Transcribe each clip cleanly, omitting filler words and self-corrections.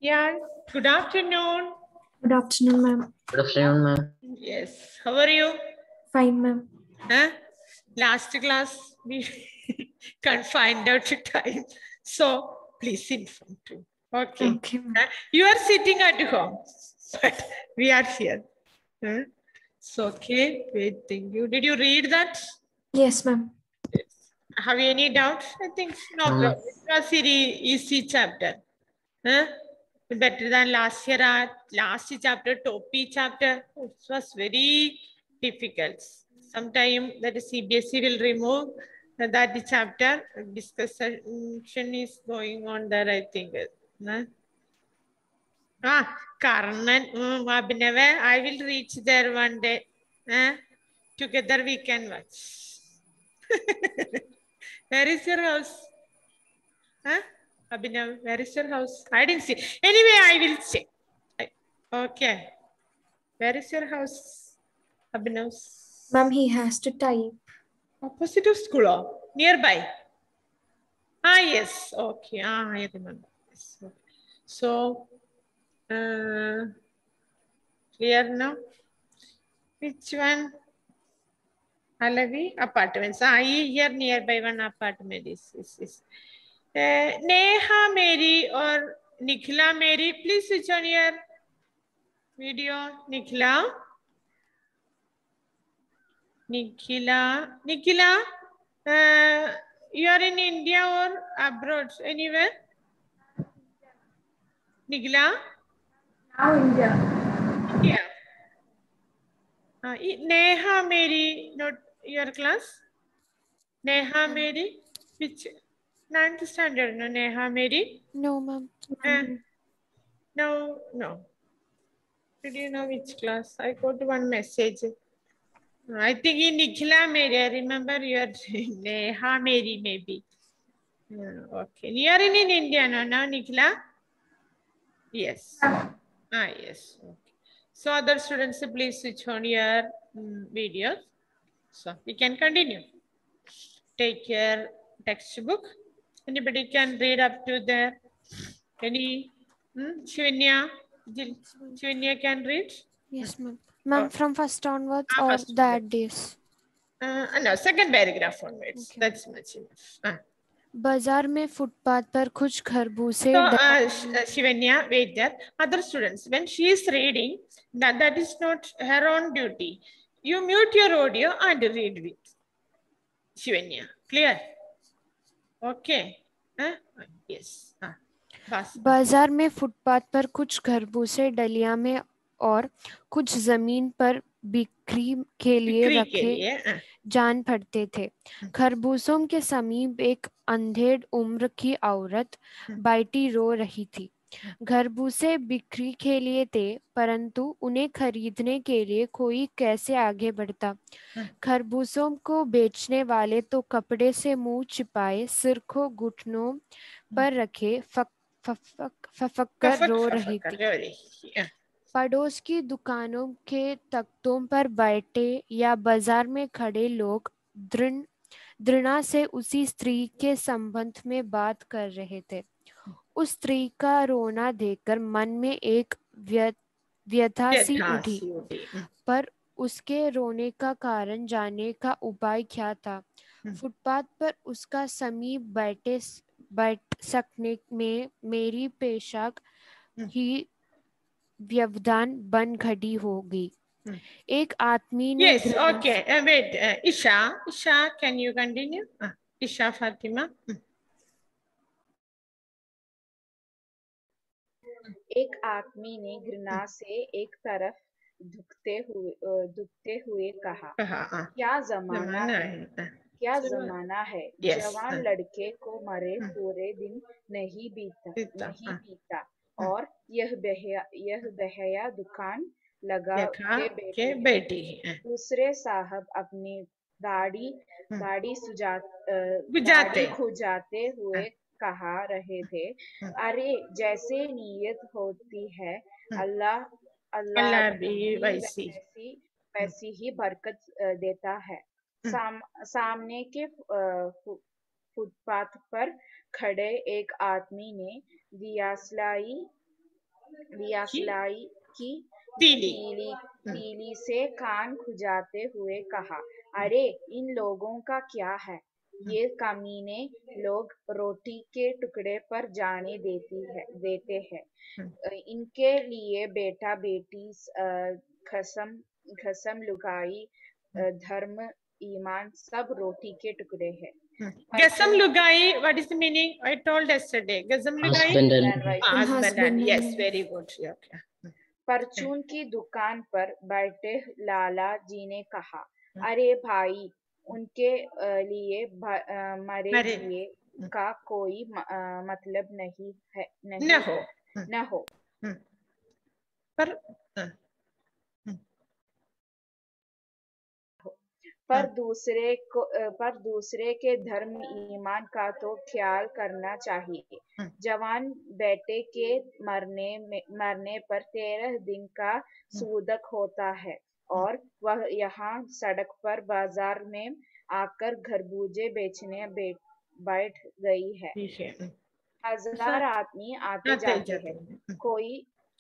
Yeah, good afternoon. Good afternoon, ma'am. Good afternoon, ma'am. Yes, how are you? Fine, ma'am. Huh? Last class, we can't find out the time. So, please inform too. Okay. Okay, ma'am. You are sitting at home, but we are here. Huh? So, okay. Wait, thank you. Did you read that? Yes, ma'am. Yes. Have you any doubts? I think no No, ma'am. problem. It was very easy chapter. Huh? Better than last year. Last chapter, topi chapter, it was very difficult. Sometime that CBSE will remove that chapter. Discussion is going on there, I think. Huh? Karnan, Abhinav, I will reach there one day. Huh? Together we can watch. Where is your house? Huh? Abhinav, where is your house? I didn't see. Anyway, I will check. Okay. Where is your house? Abhinav? Ma'am, he has to type. Opposite of school or nearby? Yes. Okay. I remember. Yes. Okay. So, clear now? Which one? Alavi? Apartments. Here nearby one apartment is. Neha Mary or Nikhila Mary, please switch on your video. Nikhila, you are in India or abroad? Anywhere? Nikhila? Now India. India. Neha Mary, not your class? Neha Mary? Which? 9th standard, no? Neha Mary? No, ma'am. No. Did you know which class? I got one message. I think in Nikhila Mary, I remember your Neha Mary maybe. Okay. You are in India now, Nikhila? Yes. Yes. Okay. So other students, please switch on your videos. So we can continue. Take your textbook. Anybody can read up to there. Any? Shivanya? Shivanya can read? Yes, ma'am. Ma'am, from first onwards or First that days? No, second paragraph onwards. Okay. That's much enough. बाजार में footpath पर कुछ खरबूजे So, Shivanya, wait there. Other students, when she is reading, that is not her own duty. You mute your audio and read with Shivanya. Clear? Okay. Yes. बस. बाजार में footpath पर कुछ खरबूजे डलिया में और कुछ जमीन पर बिक्री के लिए रखे जान पड़ते थे। खरबूजों के समीप एक अंधेड़ उम्र की औरत बैठी रो रही थी। खरबूजे बिक्री के लिए थे, परंतु उन्हें खरीदने के लिए कोई कैसे आगे बढ़ता। खरबूजों को बेचने वाले तो कपड़े से मुंह छिपाए सिर को घुटनों पर रखे फफक रो रही थी। पड़ोस की दुकानों के तख्तों पर बैठे या बाजार में खड़े लोग घृणा से उसी स्त्री के संबंध में बात कर रहे थे। उस स्त्री का रोना देखकर मन में एक व्यथा सी उठी, पर उसके रोने का कारण जानने का उपाय क्या था। फुटपाथ पर उसका समीप बैठ सकने में मेरी पेशाक ही व्यवधान बन खड़ी होगी। एक आदमी ने Yes, okay. Wait, Isha, can you continue? Isha Fatima. एक आदमी ने घृणा से एक तरफ दुखते हुए कहा, क्या जमाना है, जवान लड़के को मरे पूरे दिन नहीं बीता और यह बेहया दुकान लगा के बैठी है। दूसरे साहब अपनी दाढ़ी खुजाते हुए कहा रहे थे, अरे जैसे नीयत होती है अल्लाह भी वैसी ही बरकत देता है। सामने के फुटपाथ पर खड़े एक आदमी ने दियासलाई लिया सिलाई की तीली तीली से कान खुजाते हुए कहा, अरे इन लोगों का क्या है? ये कमीने लोग रोटी के टुकड़े पर जाने देते हैं। इनके लिए बेटा बेटी खसम लुगाई धर्म ईमान सब रोटी के टुकड़े हैं। Gasam lugai, what is the meaning? I told yesterday. Gasam lugai, Husband and wife. husband and yes, wife. very good. Okay. परचून की दुकान पर बैठे लाला जी ने कहा, अरे भाई, उनके लिए मरे जिए का कोई मतलब नहीं है, न हो। पर दूसरे के धर्म ईमान का तो ख्याल करना चाहिए। जवान बेटे के मरने पर 13 दिन का सूतक होता है और वह यहाँ सड़क पर बाजार में आकर खरबूजे बेचने बैठ गई है। हजार आदमी आते जाते हैं।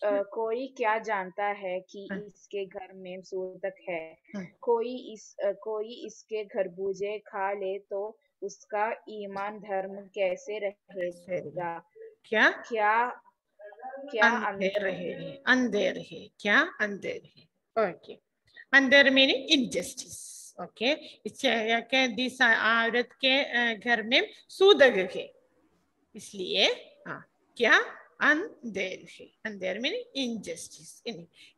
कोई क्या जानता है कि इसके घर में सूतक है। कोई इसके खरबूजे खा ले तो उसका ईमान धर्म कैसे रहेगा? क्या अंधेर है क्या अंधेर है। ओके, अंधेर मीनिंग इनजस्टिस। ओके, इस औरत के घर में सूदक है, इसलिए क्या अंधेर है। अंधेर मीनिंग इनजस्टिस।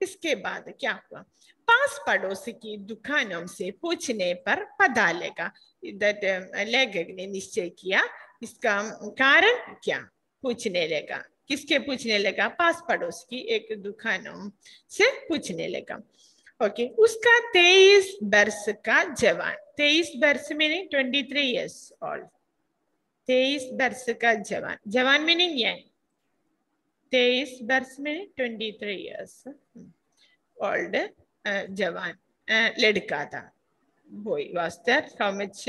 इसके बाद क्या हुआ? पास पड़ोस की दुकानों से पूछने पर पता लगा। लेखक ने निश्चय किया इसका कारण क्या। पूछने लगा, किसके पूछने लगा? पास पड़ोस की एक दुकानों से पूछने लगा। ओके, उसका 23 वर्ष का जवान, 23 वर्ष मीनिंग 23 years old, 23 वर्ष का जवान, जवान मीनिंग ये 23 वर्ष में 23 years old जवान लड़का था। boy was there, how much?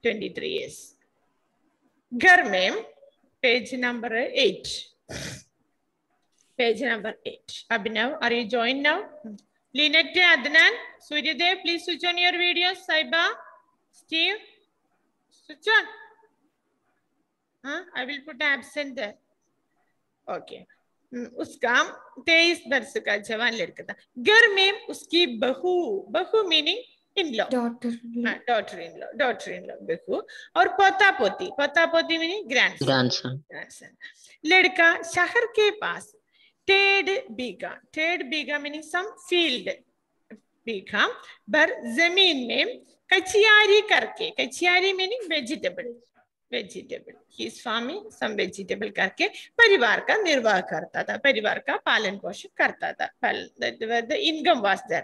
23 years। घर में page number 8, page number 8। Abhinav, are you joined now? Linet, Adnan, Suryadev, please switch on your videos. Saiba, Steve, switch on. I will put absent there. Okay. उसका 23 वर्ष का जवान लड़का था। घर में उसकी बहू meaning in law, daughter in law बहू, और पोता पोती मीनिंग ग्रैंडसन। लड़का शहर के पास 1.5 बीघा मीनिंग सम फील्ड बीघा पर जमीन में कचियारी करके, कचियारी meaning vegetable, he is farming some vegetable करके परिवार का निर्वाह करता था, परिवार का पालन पोषण करता था। The income was there.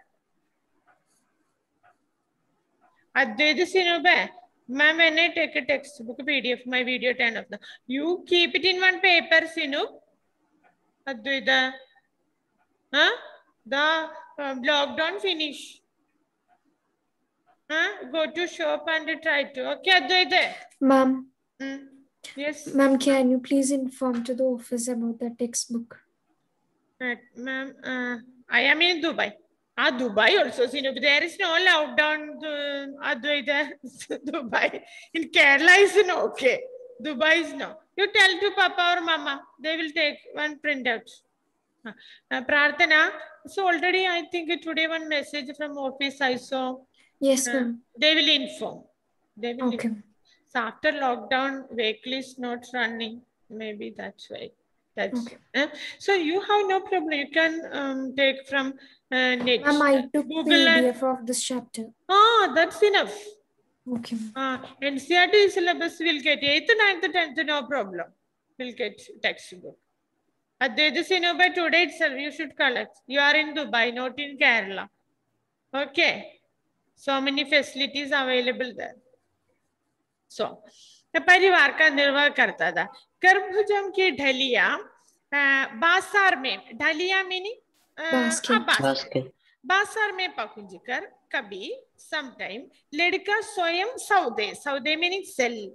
Advaita Sinubhe, ma'am, when I take a textbook PDF, my video 10 of them, you keep it in one paper, Sinub. Advaita, the lockdown finish. Go to shop and try to. Okay, Advaita. Ma'am. Yes. Ma'am, can you please inform to the office about the textbook? Ma'am, I am in Dubai. Dubai also, Sinub, there is no lockdown, Advaita, Dubai. In Kerala is no, okay. Dubai is no. You tell to Papa or Mama, they will take one printout. Prarthana, so already I think today one message from office I saw. Yes, ma'am. They will inform. They will okay. Inform. So after lockdown, vehicle is not running. Maybe that's why. That's okay. So you have no problem. You can take from net. Ma'am, I took Google PDF of this chapter. That's enough. Okay. NCERT syllabus will get 8th, 9th, 10th, no problem. We'll get textbook. Advaita Sinubhe, today itself you should collect. You are in Dubai, not in Kerala. Okay. So many facilities available there. So, परिवार का निर्वाह करता था। कर्बूजम की ढलिया बाजार में, ढलिया meaning बाजार में पहुंच कर कभी sometime लड़का स्वयं सौदे मीनिंग सेलिंग,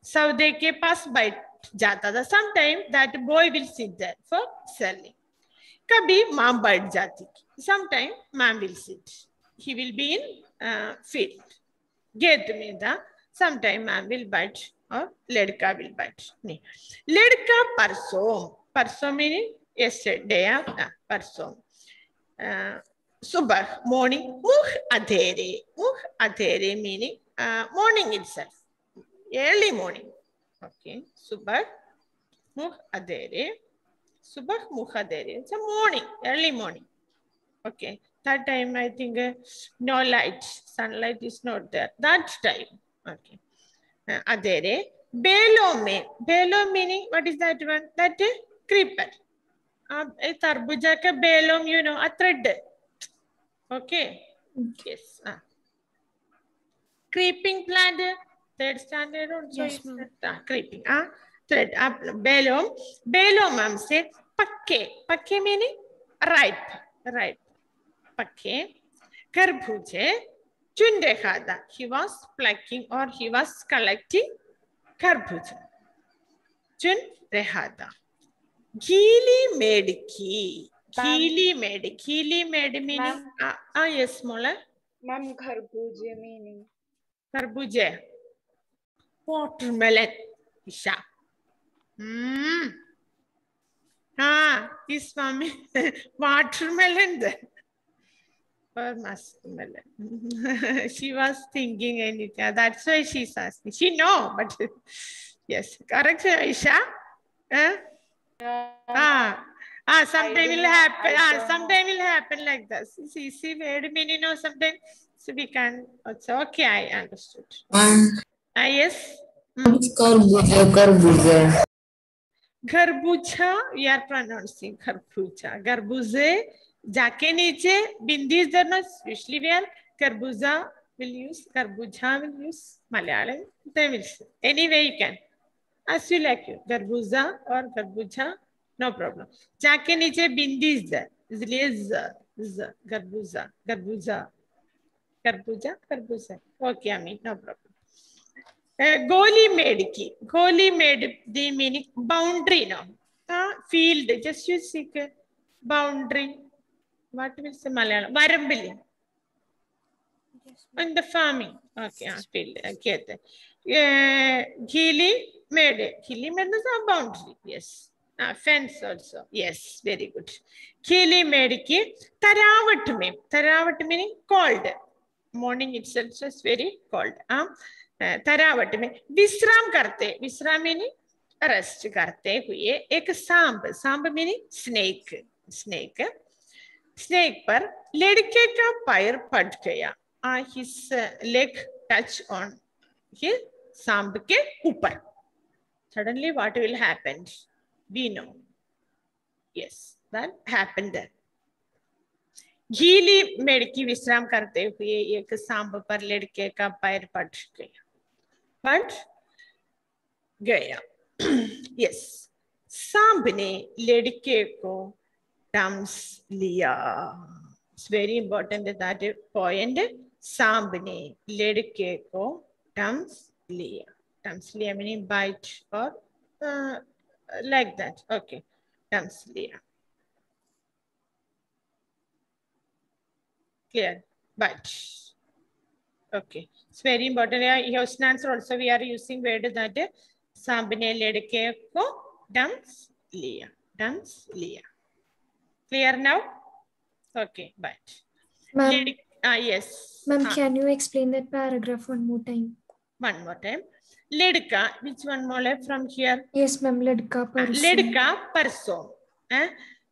सौदे के पास जाता था. Sometime that boy will sit there for selling. कभी माँ बैठ जाती. Sometime mom will sit. He will be in field. Get me the. Sometime mom will बैठ और लड़का will बैठ. नहीं. लड़का परसों. परसों meaning yesterday. परसों. सुबह morning. मुख अधेरे. मुख अधेरे meaning morning itself. Early morning. Okay. Subah mukh adere. Subah mukh adere. It's a morning, early morning. Okay. That time I think no light, sunlight is not there. That time. Okay. Adere. Belo me. Belo meaning what is that one? That creeper. Tarbuja ka belom, you know, a thread. Okay. Yes. Creeping plant. Third standard also Yes, is creeping. Thread. Belom. Belom हमसे पक्के. पक्के meaning ripe. Ripe. पक्के. खरबूजे. चुन रहा था. He was plucking or he was collecting खरबूजे. चुन रहा था. गीली मेड की. गीली मेड. गीली made meaning. Yes, Mola. Ma'am, खरबूजे meaning. खरबूजे. Watermelon. Isha. This mommy. Watermelon. Or muskmelon. She was thinking anything. That's why she's asking. She know, but yes. Correct, Isha? Sometime will happen. Sometime will happen like this. See, wait a minute, no, sometimes. So we can. It's okay, I understood. Yes. Garbucha, we are pronouncing garbucha. Garbuze, jaake niche, bindi is there not? Usually we are garbuza will use, garbucha will use, Malayalam, they will say. Anyway, you can. As you like you. Garbuza or garbucha, no problem. Jaake niche, bindi is there. Isliye z, garbuza, garbuza. Garbuja, garbuza. Okay, I mean, no problem. Goli made ki. Goli made the meaning boundary now. Field, just you seek boundary. What will say Malayalam? Varambili. In the farming. Okay, field. Okay. Gili made. Gili made is a boundary. Yes. Fence also. Yes, very good. Gili made ki. Taravat me. Taravat meaning cold. Morning itself is very cold. तरावट में विश्राम करते. विश्राम meaning rest करते हुए एक सांप. सांप मीनिंग स्नेक. स्नेक. स्नेक पर लड़के का पैर पड़ गया. His leg touch on his सांप के ऊपर. Suddenly what will happen? We know. Yes, that happened there. गीली मेड की विश्राम करते हुए एक सांप पर लड़के का पैर पड़ गया. पड़ गया. Yes. सांप ने लड़के को डम्स लिया. It's very important that point. सांप ने लड़के को डम्स लिया. डम्स लिया meaning bite or like that. Okay. Dumps लिया. Clear. But okay, it's very important. Question answer also we are using word that Sambne ledke ko dance liya. Dance liya. Clear now? Okay, but Ma'am, yes. Ma'am, can you explain that paragraph one more time? One more time. Ledka, which one more from here? Yes, ma'am. Ledka parson. Ledka parson.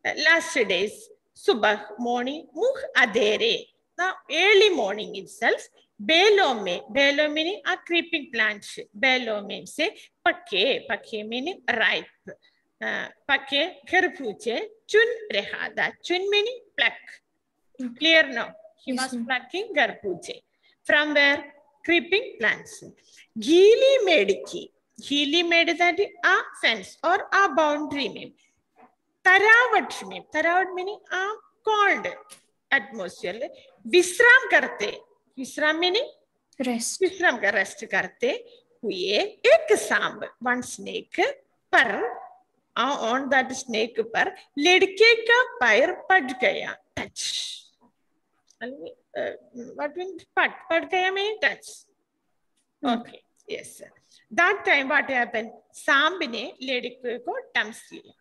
Last days. Subah morning. Mukh adere. The early morning itself, belo me, belo meaning a creeping plant. Belo means say pakke, pakke meaning ripe. Pakke kharbuche chun rehada. Chun meaning pluck. Clear now? He was plucking kharbuche. From where? Creeping plants. Gili made ki. Gili made that a fence or a boundary name. Taravat में. Taravat meaning a cold atmosphere. विश्राम करते. विश्राम meaning rest. विश्राम का rest करते हुए एक सांप. One snake पर on that snake पर लड़के का पैर पड़ गया. Touch. What means पड़ गया means touch. Okay. Yes, sir. That time what happened? सांप ने लड़के को टम्स लिया.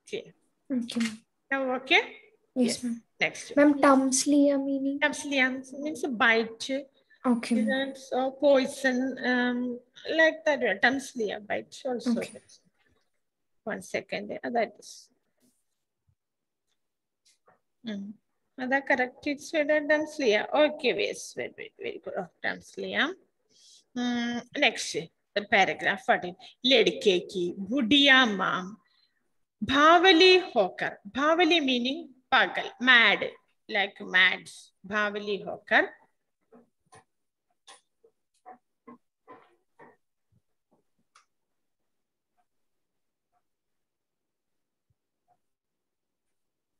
Okay. Okay. Now okay? Yes, ma'am. Next. Ma'am, tums liya meaning? Tums liya means bite. Okay. So poison, like that. Tums liya, bite also. Okay. 1 second. That is. That correct. It's tums liya. Okay, wait. Very good. Tums liya. Next, the paragraph 14. लड़के की बुढ़िया माँ भावली होकर, भावली meaning पागल, mad, like mad, भावली होकर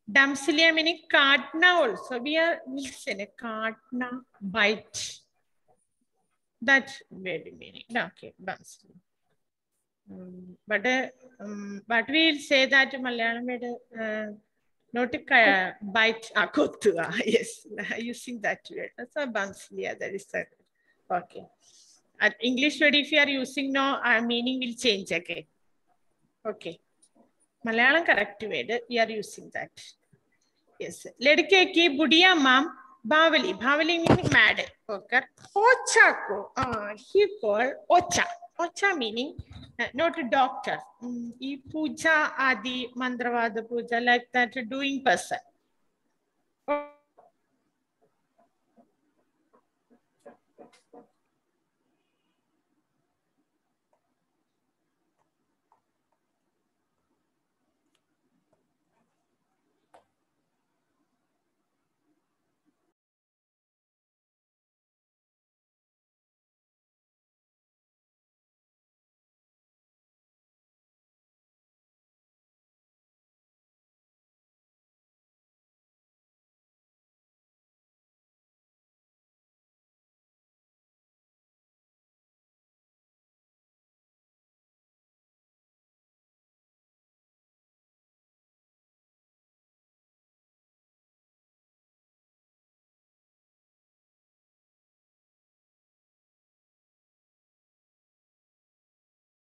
डम्सलिया meaning काटना also. We will say काटना, bite. That's very meaning. Okay, डम्सलिया. But we'll say that Malayalam not bite akotua. Yes, using that word. That's a bamsliya. That is that. Okay. At English word, if you are using no, our meaning will change again. Okay. Malayalam correct word. We are using that. Yes. Ledke ki budiya mam bhavali. Bhavali meaning mad. Okay. Ocha ko. He called Ocha. Ocha meaning not a doctor. E puja adi mandravada puja like that doing person.